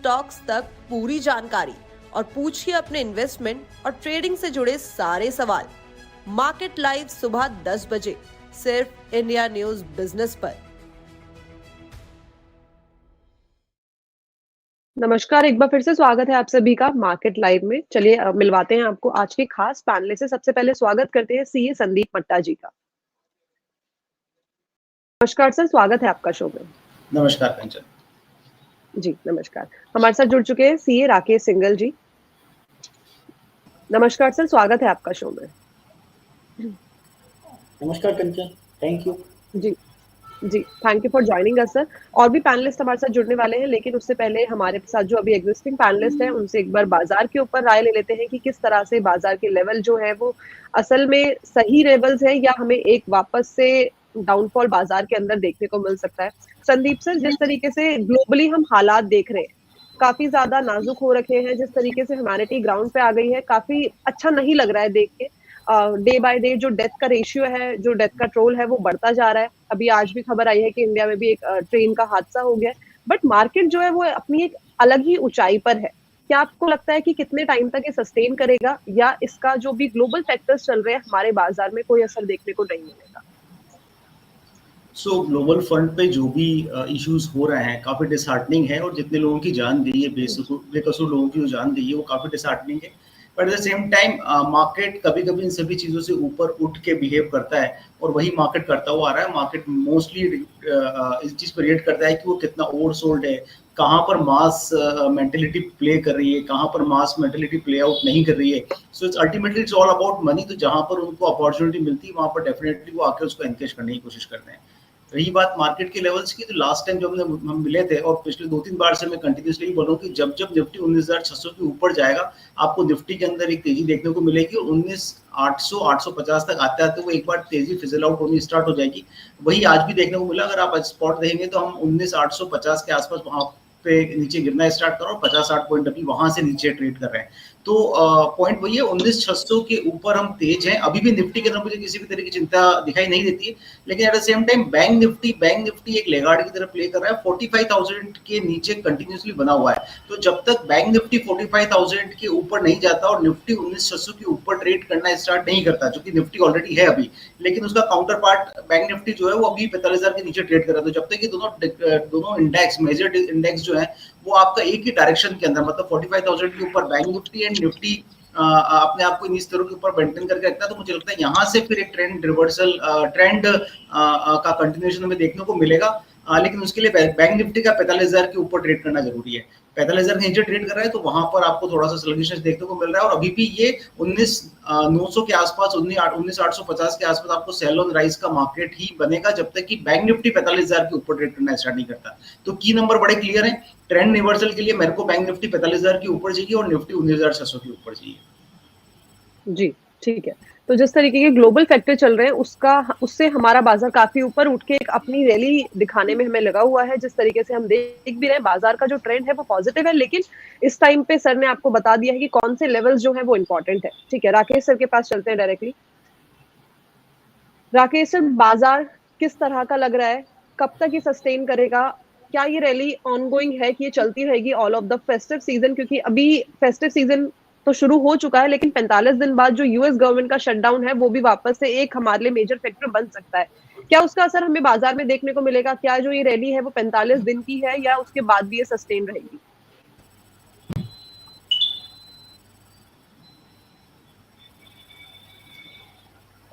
Stocks तक पूरी जानकारी और पूछिए अपने इन्वेस्टमेंट और ट्रेडिंग से जुड़े सारे सवाल। मार्केट लाइव सुबह 10 बजे सिर्फ इंडिया न्यूज बिजनेस पर। नमस्कार, एक बार फिर से स्वागत है आप सभी का मार्केट लाइव में। चलिए मिलवाते हैं आपको आज के खास पैनलिस्ट से। सबसे पहले स्वागत करते हैं सीए संदीप मट्टा जी का। नमस्कार सर, स्वागत है आपका शो में। नमस्कार कंचन जी नमस्कार। हमारे साथ जुड़ चुके हैं सीए राकेश सिंगल जी। नमस्कार सर, स्वागत है आपका शो में। नमस्कार कंचन, थैंक यू। जी thank you for joining us sir. और भी पैनलिस्ट हमारे साथ जुड़ने वाले हैं, लेकिन उससे पहले हमारे साथ जो अभी एग्जिस्टिंग पैनलिस्ट हैं उनसे एक बार बाजार के ऊपर राय ले लेते हैं कि किस तरह से बाजार के लेवल जो है वो असल में सही लेवल्स है या हमें एक वापस से डाउनफॉल बाजार के अंदर देखने को मिल सकता है। संदीप सर, जिस तरीके से ग्लोबली हम हालात देख रहे हैं काफी ज्यादा नाजुक हो रखे हैं, जिस तरीके से ह्यूमैनिटी ग्राउंड पे आ गई है, काफी अच्छा नहीं लग रहा है देख के। डे बाय डे जो डेथ का रेशियो है, जो डेथ का ट्रोल है वो बढ़ता जा रहा है। अभी आज भी खबर आई है कि इंडिया में भी एक ट्रेन का हादसा हो गया है। बट मार्केट जो है वो अपनी एक अलग ही ऊंचाई पर है। क्या आपको लगता है कि कितने टाइम तक ये सस्टेन करेगा या इसका जो भी ग्लोबल फैक्टर्स चल रहे हैं हमारे बाजार में कोई असर देखने को नहीं मिलेगा? ग्लोबल फ्रंट पे जो भी इश्यूज हो रहे हैं काफी डिसहार्टनिंग है, और जितने लोगों की जान गई है, बेकसूर लोगों की जो जान गई है वो काफी डिसहार्टनिंग है। But at the same time market कभी कभी इन सभी चीजों से ऊपर उठ के बिहेव करता है, और वही मार्केट करता हुआ आ रहा है। मार्केट मोस्टली इस चीज पर रिएक्ट करता है कि वो कितना ओवरसोल्ड है, कहाँ पर मास मेंटेलिटी प्ले कर रही है, कहाँ पर मास मेंटेलिटी प्ले आउट नहीं कर रही है। So it's ultimately it's all about money. तो जहाँ पर उनको अपॉर्चुनिटी मिलती है वहाँ पर डेफिनेटली वो आके उसको एनकेज करने की कोशिश करते हैं। रही बात मार्केट के लेवल्स की, तो लास्ट टाइम जब हम मिले थे और पिछले 2-3 बार से मैं कंटिन्यूसली बोलूं कि जब जब निफ्टी 19,600 के ऊपर जाएगा आपको निफ्टी के अंदर एक तेजी देखने को मिलेगी, और 19,800 850 तक आते आते वो एक बार तेजी फिजल आउट होनी स्टार्ट हो जाएगी। वही आज भी देखने को मिला। अगर आप स्पॉट देखेंगे तो हम 19,850 के आसपास वहां पे नीचे गिरना स्टार्ट करो, 50-60 पॉइंट अभी वहां से नीचे ट्रेड कर रहे हैं। तो पॉइंट वही है, 19,600 के ऊपर हम तेज हैं। अभी भी निफ्टी के अंदर मुझे किसी भी तरह की चिंता दिखाई नहीं देती है, लेकिन at the same time bank Nifty एक लेगार्ड की तरह प्ले कर रहा है। 45,000 के नीचे कंटिन्यूसली बना हुआ है। तो जब तक बैंक निफ्टी 45,000 के ऊपर नहीं जाता और निफ्टी 19,600 के ऊपर ट्रेड करना स्टार्ट नहीं करता, जो कि निफ्टी ऑलरेडी है अभी, लेकिन उसका काउंटर पार्ट बैंक निफ्टी जो है वो अभी 45,000 के नीचे ट्रेड कर रहा है। तो जब तक ये दोनों इंडेक्स, मेजर इंडेक्स जो है वो आपका एक ही डायरेक्शन के अंदर, मतलब 45,000 के ऊपर बैंक निफ्टी एंड निफ्टी अपने आप को इन स्तरों के ऊपर मेंटेन करके रखता है, तो मुझे लगता है यहाँ से फिर एक ट्रेंड रिवर्सल का कंटिन्यूएशन हमें देखने को मिलेगा। लेकिन उसके लिए बैंक निफ्टी का 45,000 के ऊपर ट्रेड करना जरूरी है। 45,000 के नीचे ट्रेड कर रहा है तो वहां पर आपको थोड़ा सा स्लगिशनेस देखने को मिल रहा है, और अभी भी ये 19,900 के आसपास, 19,850 के आसपास आपको सेल ऑन राइज का मार्केट ही बनेगा जब तक कि बैंक निफ्टी 45,000 के ऊपर ट्रेड करना स्टार्ट नहीं करता। तो की नंबर बड़े क्लियर है। ट्रेंड रिवर्सल के लिए मेरे को बैंक निफ्टी 45,000 के ऊपर चाहिए और निफ्टी 19,600 के ऊपर चाहिए। जी ठीक है। तो जिस तरीके के ग्लोबल फैक्टर चल रहे हैं उससे हमारा बाजार काफी ऊपर उठ के एक अपनी रैली दिखाने में हमें लगा हुआ है। जिस तरीके से हम देख भी रहे हैं बाजार का जो ट्रेंड है वो पॉजिटिव है, लेकिन इस टाइम पे सर ने आपको बता दिया है कि कौन से लेवल्स जो है वो इंपॉर्टेंट है। ठीक है, राकेश सर के पास चलते हैं डायरेक्टली। राकेश सर, बाजार किस तरह का लग रहा है? कब तक ये सस्टेन करेगा? क्या ये रैली ऑनगोइंग है कि ये चलती रहेगी all of the festive season? क्योंकि अभी फेस्टिव सीजन तो शुरू हो चुका है, लेकिन 45 दिन बाद जो यूएस गवर्नमेंट का शटडाउन है वो भी वापस से एक हमारे लिए मेजर फैक्टर बन सकता है। क्या उसका असर हमें बाजार में देखने को मिलेगा? क्या जो ये रैली है वो 45 दिन की है या उसके बाद भी ये सस्टेन रहेगी?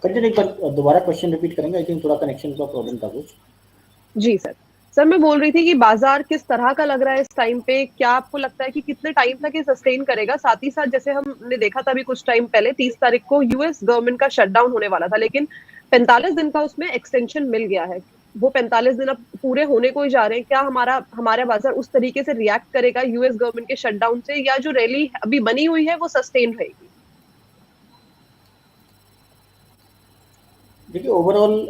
एक बार दोबारा क्वेश्चन रिपीट करेंगे? आई थिंक थोड़ा कनेक्शन का प्रॉब्लम था कुछ। जी सर मैं बोल रही थी कि बाजार किस तरह का लग रहा है इस टाइम पे? क्या आपको लगता है कि कितने टाइम तक ये सस्टेन करेगा? साथ ही साथ जैसे हमने देखा था अभी कुछ टाइम पहले 30 तारीख को यूएस गवर्नमेंट का शटडाउन होने वाला था, लेकिन 45 दिन का उसमें एक्सटेंशन मिल गया है। वो 45 दिन अब पूरे होने को ही जा रहे हैं। क्या हमारा बाजार उस तरीके से रिएक्ट करेगा यूएस गवर्नमेंट के शटडाउन से, या जो रैली अभी बनी हुई है वो सस्टेन रहेगी? देखिए, ओवरऑल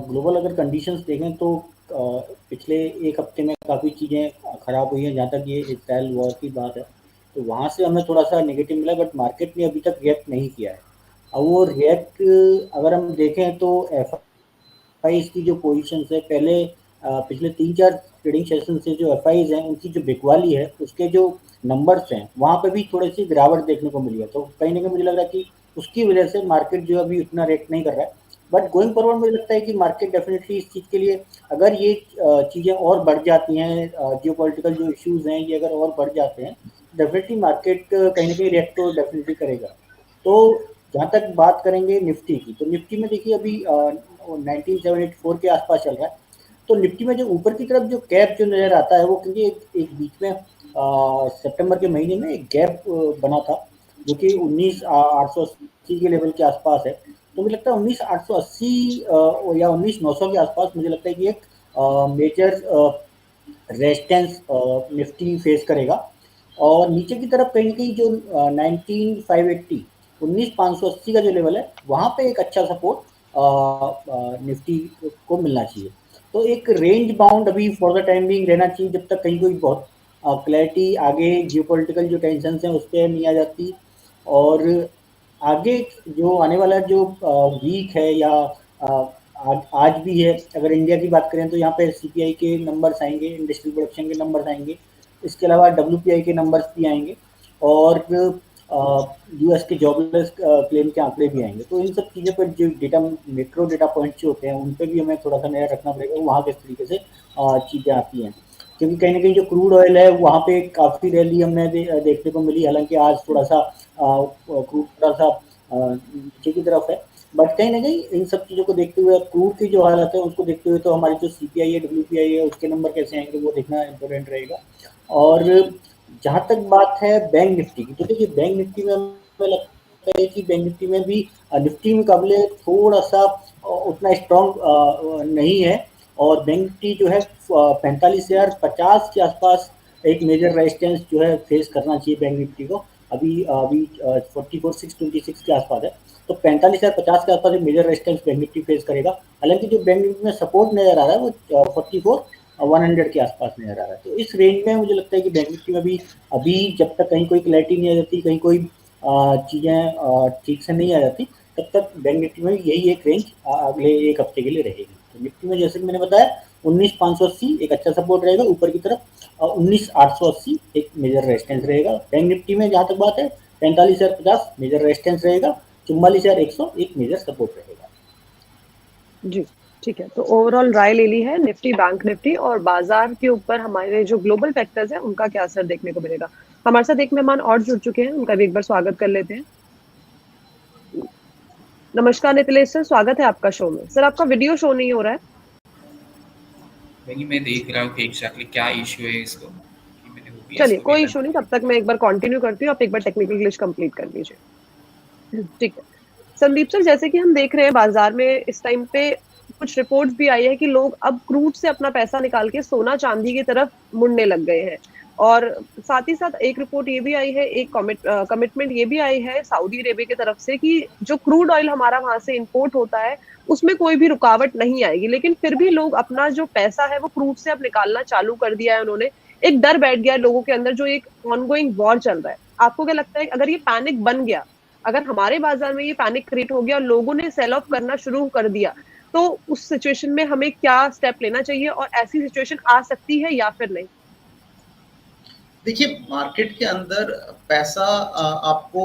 ग्लोबल अगर कंडीशंस देखें तो पिछले एक हफ्ते में काफ़ी चीज़ें खराब हुई हैं। जहाँ तक ये इजराइल वॉर की बात है तो वहाँ से हमें थोड़ा सा नेगेटिव मिला, बट मार्केट ने अभी तक रिएक्ट नहीं किया है। अब वो रिएक्ट अगर हम देखें तो एफ की जो पोजीशंस है, पहले पिछले 3-4 ट्रेडिंग सेशन से जो एफआईज हैं उनकी जो बिकवाली है उसके जो नंबर्स हैं वहाँ पे भी थोड़ी सी गिरावट देखने को मिली है। तो कहीं ना कहीं मुझे लग रहा है कि उसकी वजह से मार्केट जो अभी उतना रेट नहीं कर रहा है। बट गोइंग फॉरवर्ड मुझे लगता है कि मार्केट डेफिनेटली इस चीज़ के लिए, अगर ये चीज़ें और बढ़ जाती हैं, जियोपॉलिटिकल जो इश्यूज हैं ये अगर और बढ़ जाते हैं, डेफिनेटली मार्केट कहीं ना कहीं रिएक्ट तो डेफिनेटली करेगा। तो जहाँ तक बात करेंगे निफ्टी की, तो निफ्टी में देखिए अभी 19784 के आसपास चल रहा है। तो निफ्टी में जो ऊपर की तरफ जो गैप जो नज़र आता है वो, क्योंकि एक बीच में सितंबर के महीने में एक गैप बना था जो कि 19,880 के लेवल के आसपास है। तो मुझे लगता है 19,880 या 19,900 के आसपास मुझे लगता है कि एक मेजर रेजिस्टेंस निफ्टी फेस करेगा। और नीचे की तरफ कहीं ना कहीं जो 19,580 19,580 का जो लेवल है वहाँ पे एक अच्छा सपोर्ट निफ्टी को मिलना चाहिए। तो एक रेंज बाउंड अभी फॉर द टाइम बिंग रहना चाहिए जब तक कहीं कोई बहुत क्लैरिटी आगे जियोपॉलिटिकल जो टेंशन हैं उस पर नहीं आ जाती। और आगे जो आने वाला जो वीक है या आज भी है, अगर इंडिया की बात करें तो यहाँ पे सीपीआई के नंबर्स आएंगे, इंडस्ट्रियल प्रोडक्शन के नंबर्स आएंगे, इसके अलावा डब्ल्यूपीआई के नंबर्स भी आएंगे और यूएस के जॉबलेस क्लेम के आंकड़े भी आएंगे। तो इन सब चीज़ों पर जो डेटा मैक्रो डेटा पॉइंट्स जो होते हैं उन पर भी हमें थोड़ा सा नज़र रखना पड़ेगा वहाँ किस तरीके से चीज़ें आती हैं। क्योंकि कहीं ना कहीं जो क्रूड ऑयल है वहाँ पे काफ़ी रैली हमें देखने को मिली, हालांकि आज थोड़ा सा क्रूड थोड़ा सा नीचे की तरफ है। बट कहीं ना कहीं इन सब चीज़ों को देखते हुए, क्रूड की जो हालत है उसको देखते हुए, तो हमारी जो सीपीआई है डब्ल्यूपीआई है उसके नंबर कैसे आएंगे वो देखना इम्पोर्टेंट रहेगा। और जहाँ तक बात है बैंक निफ्टी की, तो देखिए बैंक निफ्टी में हमें लगता है कि बैंक निफ्टी में भी निफ्टी मुकाबले थोड़ा सा उतना स्ट्रॉन्ग नहीं है। और बैंक निफ्टी जो है 45,050 के आसपास एक मेजर रेजिस्टेंस जो है फेस करना चाहिए बैंक निफ्टी को। अभी 44,626 के आसपास है, तो 45,050 के आसपास एक major resistance band Nifty face करेगा। हालांकि जो बैंक निफ्टी में सपोर्ट नजर आ रहा है वो 44,100 के आसपास नजर आ रहा है। तो इस रेंज में मुझे लगता है कि बैंक निफ्टी में भी अभी जब तक कहीं कोई क्लैरिटी नहीं आ जाती, कहीं कोई चीज़ें ठीक से नहीं आ जाती, तब तक बैंक निफ्टी में यही एक रेंज अगले एक हफ्ते के लिए रहेगी। तो निफ्टी में जैसे कि मैंने बताया 19,580 एक अच्छा सपोर्ट रहेगा ऊपर की तरफ, 19,880 एक मेजर रेजिस्टेंस रहेगा। बैंक निफ्टी में जहाँ तक बात है 45,050 मेजर रेजिस्टेंस रहेगा, 44,100 एक मेजर सपोर्ट रहेगा। जी ठीक है, तो ओवरऑल राय ले ली है निफ्टी, बैंक निफ्टी और बाजार के ऊपर हमारे जो ग्लोबल फैक्टर्स हैं उनका क्या असर देखने को मिलेगा। हमारे साथ एक मेहमान और जुड़ चुके हैं, उनका भी एक बार स्वागत कर लेते हैं। नमस्कार नितिलेश सर, स्वागत है आपका शो में। सर आपका वीडियो शो नहीं हो रहा है। वही मैं देख रहा हूँ कि एग्जैक्टली क्या इशू है इसको। चलिए कोई इशू नहीं, तब तक मैं एक बार कंटिन्यू करती हूँ, आप एक बार टेक्निकल ग्लिच कंप्लीट कर लीजिए। ठीक है संदीप सर, जैसे कि हम देख रहे हैं बाजार में इस टाइम पे कुछ रिपोर्ट्स भी आई है कि लोग अब क्रूड से अपना पैसा निकाल के सोना चांदी की तरफ मुड़ने लग गए हैं। और साथ ही साथ एक रिपोर्ट ये भी आई है, एक कमिटमेंट ये भी आई है सऊदी अरेबिया की तरफ से कि जो क्रूड ऑयल हमारा वहां से इंपोर्ट होता है उसमें कोई भी रुकावट नहीं आएगी। लेकिन फिर भी लोग अपना जो पैसा है वो क्रूड से अब निकालना चालू कर दिया है उन्होंने। एक डर बैठ गया है लोगों के अंदर, जो एक ऑनगोइंग वॉर चल रहा है। आपको क्या लगता है अगर ये पैनिक बन गया, अगर हमारे बाजार में ये पैनिक क्रिएट हो गया और लोगों ने सेल ऑफ करना शुरू कर दिया, तो उस सिचुएशन में हमें क्या स्टेप लेना चाहिए और ऐसी सिचुएशन आ सकती है या फिर नहीं? देखिए मार्केट के अंदर पैसा आपको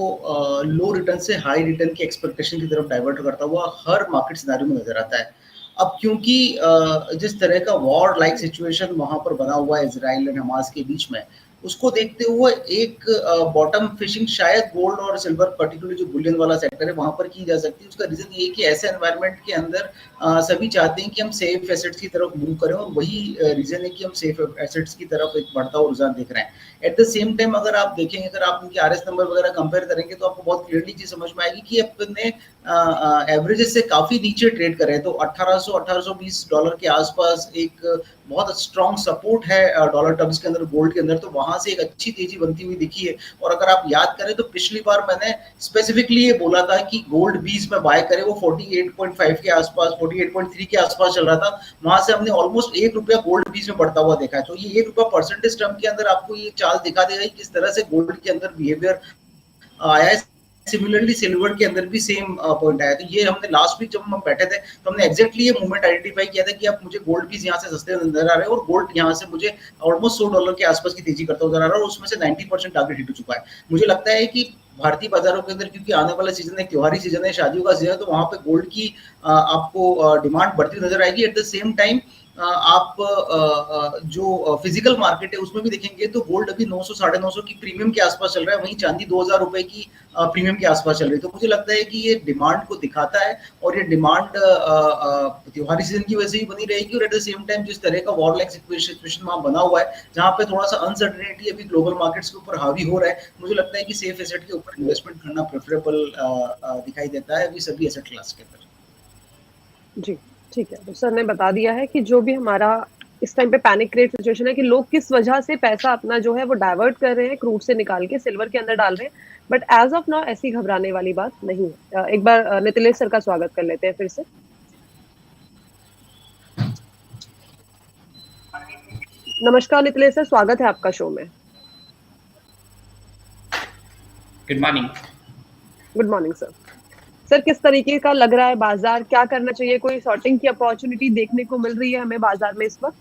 लो रिटर्न से हाई रिटर्न की एक्सपेक्टेशन की तरफ डाइवर्ट करता हुआ हर मार्केट सिनेरियो में नजर आता है। अब क्योंकि जिस तरह का वॉर लाइक सिचुएशन वहां पर बना हुआ है इजराइल और हमास के बीच में, उसको देखते हुए एक बॉटम फिशिंग शायद गोल्ड और सिल्वर पर्टिकुलर जो बुलियन वाला सेक्टर है वहां पर की जा सकती है। उसका रीजन ये है कि ऐसे एनवायरनमेंट के अंदर सभी चाहते हैं कि हम सेफ एसेट्स की तरफ मूव करें, और वही रीजन है कि हम सेफ एसेट्स की तरफ एक बढ़ता हुआ रुझान देख रहे हैं। एट द सेम टाइम अगर आप देखेंगे, अगर आप उनके आरएस नंबर वगैरह कंपेयर करेंगे तो आपको बहुत क्लियरली चीज समझ में आएगी कि अपने एवरेजेस से काफी नीचे ट्रेड कर रहे हैं। तो 1800-1820 डॉलर के आसपास एक बहुत स्ट्रॉन्ग सपोर्ट है डॉलर टर्म्स के अंदर गोल्ड के अंदर, तो वहां से एक अच्छी तेजी बनती हुई दिखी है। और अगर आप याद करें तो पिछली बार मैंने स्पेसिफिकली ये बोला था कि गोल्ड बीस में बाय करें, वो 48.5 के आसपास 48.3 के आसपास चल रहा था, वहां से हमने ऑलमोस्ट ₹1 गोल्ड बीस में बढ़ता हुआ देखा है। तो ये ₹1 परसेंटेज टर्म के अंदर आपको ये चाल दिखा देगा कि किस तरह से गोल्ड के अंदर बिहेवियर आया है सिमिलरली सिल्वर के अंदर भी सेम पॉइंट आया। तो ये हमने लास्ट वीक जब हम बैठे थे तो हमने एग्जैक्टली ये मूवमेंट आइडेंटिफाई किया था कि अब मुझे गोल्ड पीस यहाँ से सस्ते नजर आ रहे हैं और गोल्ड यहाँ से मुझे ऑलमोस्ट $100 के आसपास की तेजी करता नजर आ रहा है और उसमें से 90% टारगेट हिट हो चुका है। मुझे लगता है कि भारतीय बाजारों के अंदर, क्योंकि आने वाला सीजन है, त्योहारी सीजन है, शादियों का सीजन है, तो वहां पे गोल्ड की आपको डिमांड बढ़ती नजर आएगी। एट द सेम टाइम आप जो फिजिकल मार्केट है उसमें भी देखेंगे तो गोल्ड अभी 900 950 की प्रीमियम के आसपास चल रहा है, वहीं चांदी 2000 रुपए की प्रीमियम के आसपास चल रही है। तो मुझे लगता है कि ये डिमांड को दिखाता है और ये डिमांड त्योहारी सीजन की वजह से ही बनी रहेगी। और एट द सेम टाइम जिस तरह का वॉर लाइक सिचुएशन वहां बना हुआ है, जहां पे थोड़ा सा अनसर्टेनिटी अभी ग्लोबल मार्केट्स के ऊपर हावी हो रहा है, मुझे लगता है कि सेफ एसेट के ऊपर इन्वेस्टमेंट करना प्रेफरेबल दिखाई देता है अभी सभी एसेट क्लास के अंदर। जी, ठीक है। तो सर ने बता दिया है कि जो भी हमारा इस टाइम पे पैनिक क्रिएट सिचुएशन है कि लोग किस वजह से पैसा अपना जो है वो डाइवर्ट कर रहे हैं, क्रूड से निकाल के सिल्वर के अंदर डाल रहे हैं। बट एज ऑफ नाउ ऐसी घबराने वाली बात नहीं है। एक बार नितिलेश सर का स्वागत कर लेते हैं फिर से। नमस्कार नितिलेश सर, स्वागत है आपका शो में। Good morning. Good morning sir. Sir किस तरीके का लग रहा है बाजार, क्या करना चाहिए? कोई शॉर्टिंग की अपॉर्चुनिटी देखने को मिल रही है हमें बाजार में इस वक्त?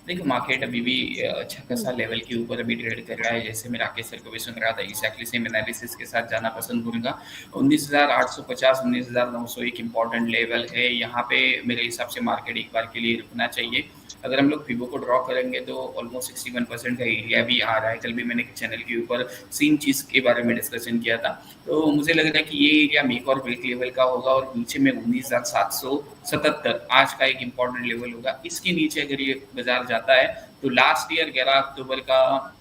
देखो, मार्केट अभी भी अच्छा खासा लेवल के ऊपर अभी ट्रेड कर रहा है। जैसे मैं राकेश सर को भी सुन रहा था, एक्जैक्टली सेम एनालिसिस के साथ जाना पसंद करूंगा। 19,850 19,900 एक इम्पॉर्टेंट लेवल है। यहाँ पे मेरे हिसाब से मार्केट एक बार के लिए रुकना चाहिए। अगर हम लोग फिबो को ड्रॉ करेंगे तो ऑलमोस्ट 61% का एरिया भी आ रहा है। कल भी मैंने चैनल के ऊपर सेम चीज़ के बारे में डिस्कशन किया था। तो मुझे लग रहा है कि ये एरिया मेक और ब्रेक लेवल का होगा और नीचे में 19,777 आज का एक इम्पॉर्टेंट लेवल होगा। इसके नीचे अगर ये बाजार जाता है तो लास्ट ईयर 11 अक्टूबर का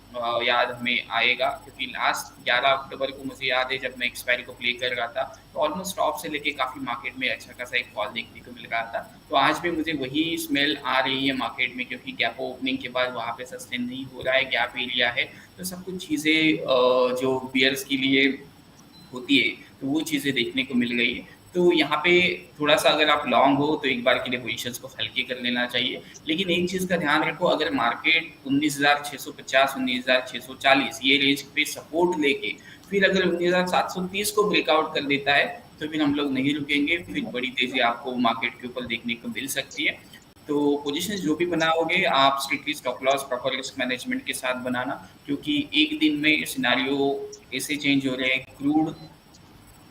याद हमें आएगा, क्योंकि लास्ट 11 अक्टूबर को मुझे याद है जब मैं एक्सपायरी को प्ले कर रहा था तो ऑलमोस्ट टॉप से लेके काफ़ी मार्केट में अच्छा खासा एक फॉल देखने को मिल रहा था। तो आज भी मुझे वही स्मेल आ रही है मार्केट में, क्योंकि गैप ओपनिंग के बाद वहाँ पे सस्टेन नहीं हो रहा है, गैप एरिया है। तो सब कुछ चीज़ें जो बियर्स के लिए होती है तो वो चीज़ें देखने को मिल गई है। तो यहाँ पे थोड़ा सा अगर आप लॉन्ग हो तो एक बार के लिए पोजीशंस को हल्के कर लेना चाहिए। लेकिन एक चीज़ का ध्यान रखो, अगर मार्केट 19,650 19,640 ये रेंज पे सपोर्ट लेके फिर अगर 19,730 को ब्रेकआउट कर देता है तो फिर हम लोग नहीं रुकेंगे, फिर बड़ी तेज़ी आपको मार्केट के ऊपर देखने को मिल सकती है। तो पोजीशंस जो भी बनाओगे आप strictly stop loss proper risk management के साथ बनाना, क्योंकि एक दिन में सिनारियो ऐसे चेंज हो रहे हैं। क्रूड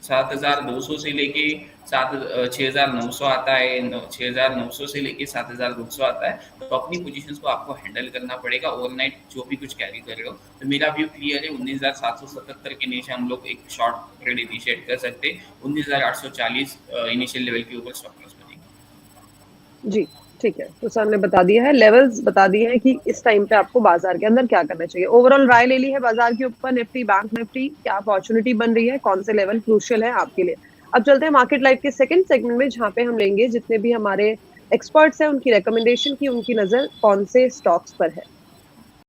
7,200 से लेके 6,900 आता है, 6,900 से लेके 7,200 आता है। तो अपनी पोजीशंस को आपको हैंडल करना पड़ेगा ओवरनाइट जो भी कुछ कैरी कर रहे हो। तो मेरा व्यू क्लियर है, 19,777 के नीचे हम लोग एक शॉर्ट ट्रेड इनिशिएट कर सकते हैं। 19,840 इनिशियल लेवल के ऊपर स्टॉप लॉस बनेगा। जी ठीक है। तो सर ने बता दिया है, लेवल्स बता दिए हैं कि इस टाइम पे आपको बाजार के अंदर क्या करना चाहिए। ओवरऑल राय ले ली है बाजार के ऊपर। निफ्टी बैंक निफ्टी क्या अपॉर्चुनिटी बन रही है, कौन से लेवल क्रूशियल है आपके लिए। अब चलते हैं मार्केट लाइव के सेकंड सेगमेंट में, जहां पे हम लेंगे जितने भी हमारे एक्सपर्ट्स हैं उनकी रिकमेंडेशन की, उनकी नजर कौन से स्टॉक्स पर है।